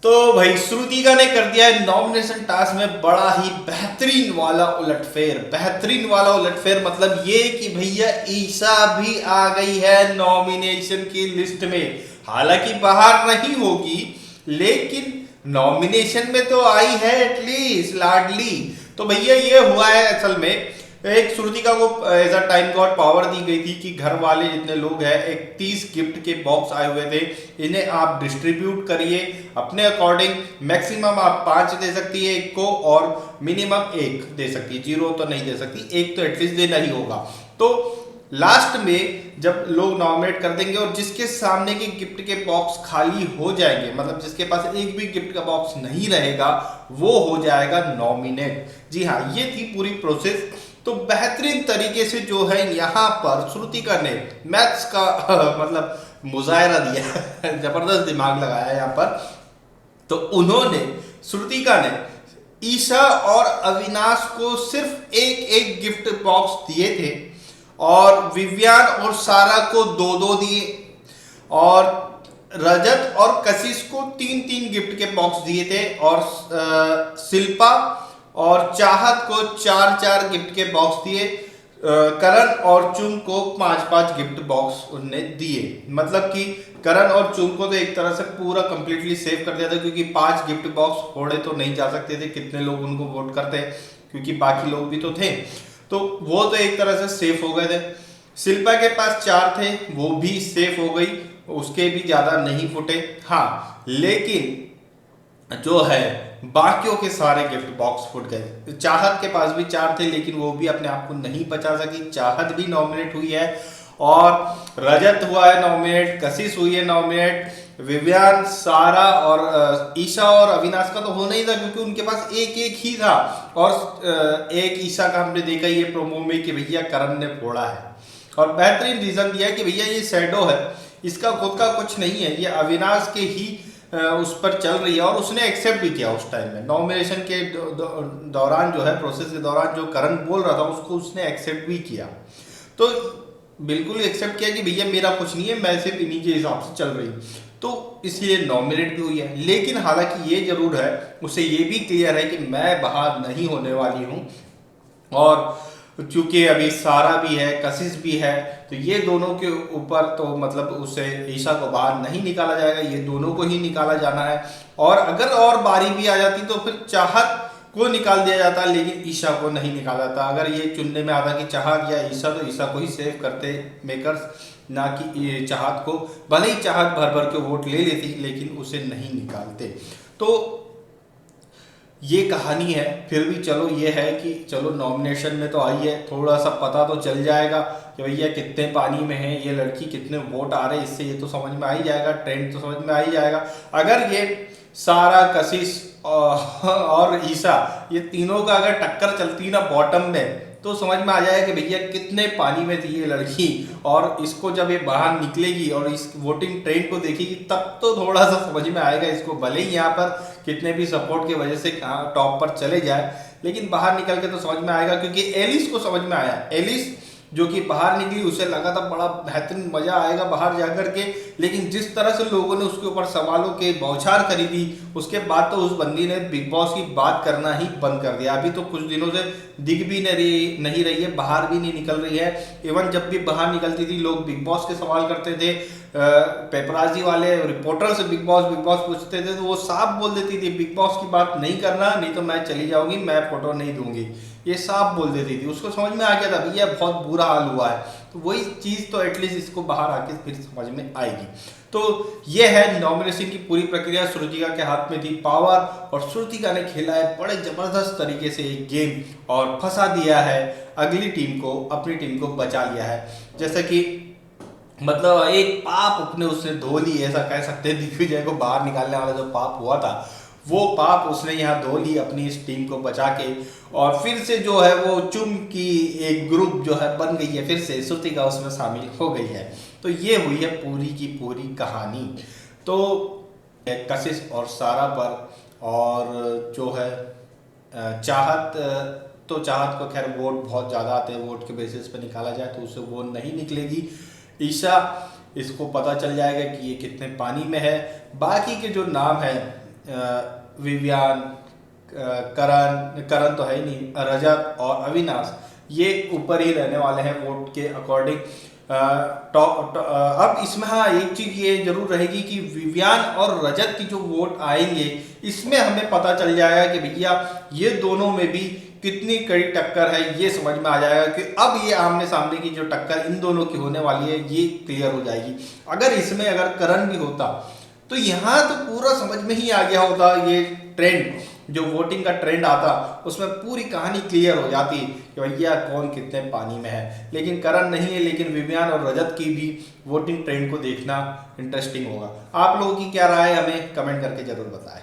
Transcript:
तो भाई श्रुतिका ने कर दिया है नॉमिनेशन टास्क में बड़ा ही बेहतरीन वाला उलटफेर। बेहतरीन वाला उलटफेर मतलब ये कि भैया ईशा भी आ गई है नॉमिनेशन की लिस्ट में। हालांकि बाहर नहीं होगी लेकिन नॉमिनेशन में तो आई है एटलीस्ट लाडली। तो भैया ये हुआ है असल में, एक श्रुतिका को as a time god power दी गई थी कि घर वाले जितने लोग हैं 31 गिफ्ट के बॉक्स आए हुए थे, इन्हें आप डिस्ट्रीब्यूट करिए अपने अकॉर्डिंग। मैक्सिमम आप 5 दे सकती है एक को और मिनिमम 1 दे सकती है, 0 तो नहीं दे सकती, 1 तो एटलीस्ट देना ही होगा। तो लास्ट में जब लोग नॉमिनेट कर देंगे और जिसके सामने के गिफ्ट के बॉक्स खाली हो जाएंगे, मतलब जिसके पास एक भी गिफ्ट का बॉक्स नहीं रहेगा, वो हो जाएगा नॉमिनेट। जी हाँ, ये थी पूरी प्रोसेस। तो बेहतरीन तरीके से जो है यहाँ पर श्रुतिका ने मैथ्स का मतलब मुजाहरा दिया जबरदस्त दिमाग लगाया यहाँ पर। तो उन्होंने, श्रुतिका ने ईशा और अविनाश को सिर्फ एक एक गिफ्ट बॉक्स दिए थे और विवियान और सारा को 2-2 दिए और रजत और कशिश को 3-3 गिफ्ट के बॉक्स दिए थे और शिल्पा और चाहत को 4-4 गिफ्ट के बॉक्स दिए। करण और चुम को 5-5 गिफ्ट बॉक्स उनने दिए। मतलब कि करण और चुम को तो एक तरह से पूरा कंप्लीटली सेव कर दिया था, क्योंकि 5 गिफ्ट बॉक्स फोड़े तो नहीं जा सकते थे, कितने लोग उनको वोट करते हैं, क्योंकि बाकी लोग भी तो थे। तो वो तो एक तरह से सेफ हो गए थे। शिल्पा के पास 4 थे, वो भी सेफ हो गई, उसके भी ज्यादा नहीं फुटे। हाँ, लेकिन जो है बाकियों के सारे गिफ्ट बॉक्स फूट गए। चाहत के पास भी 4 थे लेकिन वो भी अपने आप को नहीं बचा सकी, चाहत भी नॉमिनेट हुई है और रजत हुआ है नॉमिनेट, कशिश हुई है नॉमिनेट, विवियान, सारा और ईशा और अविनाश का तो होना ही था क्योंकि उनके पास एक एक ही था। और एक ईशा का हमने देखा ये प्रोमो में कि भैया करण ने फोड़ा है और बेहतरीन रीजन दिया कि भैया ये शैडो है, इसका खुद का कुछ नहीं है, ये अविनाश के ही उस पर चल रही है। और उसने एक्सेप्ट भी किया उस टाइम में नॉमिनेशन के दौरान, जो है प्रोसेस के दौरान जो करण बोल रहा था उसको उसने एक्सेप्ट भी किया। तो बिल्कुल एक्सेप्ट किया कि भैया मेरा कुछ नहीं है, मैं सिर्फ इन्हीं के हिसाब से चल रही हूँ, तो इसलिए नॉमिनेट भी हुई है। लेकिन हालांकि ये जरूर है, उसे ये भी क्लियर है कि मैं बाहर नहीं होने वाली हूँ और चूंकि अभी सारा भी है, कशिश भी है, तो ये दोनों के ऊपर तो मतलब उसे ईशा को बाहर नहीं निकाला जाएगा, ये दोनों को ही निकाला जाना है। और अगर और बारी भी आ जाती तो फिर चाहत को निकाल दिया जाता, लेकिन ईशा को नहीं निकाला जाता। अगर ये चुनने में आता कि चाहत या ईशा, तो ईशा को ही सेव करते मेकर्स, ना कि ये चाहत को। भले ही चाहत भर भर के वोट ले लेती लेकिन उसे नहीं निकालते। तो ये कहानी है। फिर भी चलो ये है कि चलो नॉमिनेशन में तो आई है, थोड़ा सा पता तो चल जाएगा कि भैया कितने पानी में है ये लड़की, कितने वोट आ रहे हैं, इससे ये तो समझ में आ ही जाएगा, ट्रेंड तो समझ में आ ही जाएगा। अगर ये सारा, कशिश और ईशा, ये तीनों का अगर टक्कर चलती ना बॉटम में, तो समझ में आ जाएगा कि भैया कितने पानी में थी ये लड़की। और इसको जब ये बाहर निकलेगी और इस वोटिंग ट्रेंड को देखेगी तब तो थोड़ा सा समझ में आएगा इसको। भले ही यहाँ पर कितने भी सपोर्ट की वजह से टॉप पर चले जाए, लेकिन बाहर निकल के तो समझ में आएगा। क्योंकि एलिस को समझ में आया, एलिस जो कि बाहर निकली, उसे लगा था बड़ा बेहतरीन मजा आएगा बाहर जाकर के, लेकिन जिस तरह से लोगों ने उसके ऊपर सवालों के बौछार करी थी, उसके बाद तो उस बंदी ने बिग बॉस की बात करना ही बंद कर दिया। अभी तो कुछ दिनों से दिख भी नहीं रही है, बाहर भी नहीं निकल रही है। इवन जब भी बाहर निकलती थी लोग बिग बॉस के सवाल करते थे, पेपराजी वाले रिपोर्टर से बिग बॉस पूछते थे, तो वो साफ बोल देती थी बिग बॉस की बात नहीं करना, नहीं तो मैं चली जाऊंगी, मैं फोटो नहीं दूंगी, ये साफ बोल देती थी। उसको समझ में आ गया था भैया बहुत बुरा हाल हुआ है, तो वही चीज तो एटलीस्ट इसको बाहर आके फिर समझ में आएगी। तो ये है नॉमिनेशन की पूरी प्रक्रिया, श्रुतिका के हाथ में थी पावर और श्रुतिका ने खेला है बड़े जबरदस्त तरीके से एक गेम और फंसा दिया है अगली टीम को, अपनी टीम को बचा लिया है। जैसे कि मतलब एक पाप अपने उसने धो ली, ऐसा कह सकते हैं। दिग्विजय को बाहर निकालने वाला जो पाप हुआ था, वो पाप उसने यहाँ धो ली अपनी इस टीम को बचा के। और फिर से जो है वो चुम की एक ग्रुप जो है बन गई है, फिर से श्रुतिका उसमें शामिल हो गई है। तो ये हुई है पूरी की पूरी कहानी। तो कशिश और सारा पर और जो है चाहत, तो चाहत को खैर वोट बहुत ज़्यादा आते हैं, वोट के बेसिस पे निकाला जाए तो उसे वो नहीं निकलेगी। ईशा, इसको पता चल जाएगा कि ये कितने पानी में है। बाकी के जो नाम है विवियान, करण तो है ही नहीं, रजत और अविनाश ये ऊपर ही रहने वाले हैं वोट के अकॉर्डिंग। अब इसमें हाँ एक चीज ये जरूर रहेगी कि विवियान और रजत की जो वोट आएंगे इसमें हमें पता चल जाएगा कि भैया ये दोनों में भी कितनी कड़ी टक्कर है, ये समझ में आ जाएगा कि अब ये आमने सामने की जो टक्कर इन दोनों की होने वाली है ये क्लियर हो जाएगी। अगर करण भी होता तो यहाँ तो पूरा समझ में ही आ गया होता, ये ट्रेंड जो वोटिंग का ट्रेंड आता उसमें पूरी कहानी क्लियर हो जाती कि भैया कौन कितने पानी में है। लेकिन करण नहीं है, लेकिन विवियान और रजत की भी वोटिंग ट्रेंड को देखना इंटरेस्टिंग होगा। आप लोगों की क्या राय है हमें कमेंट करके जरूर बताएं।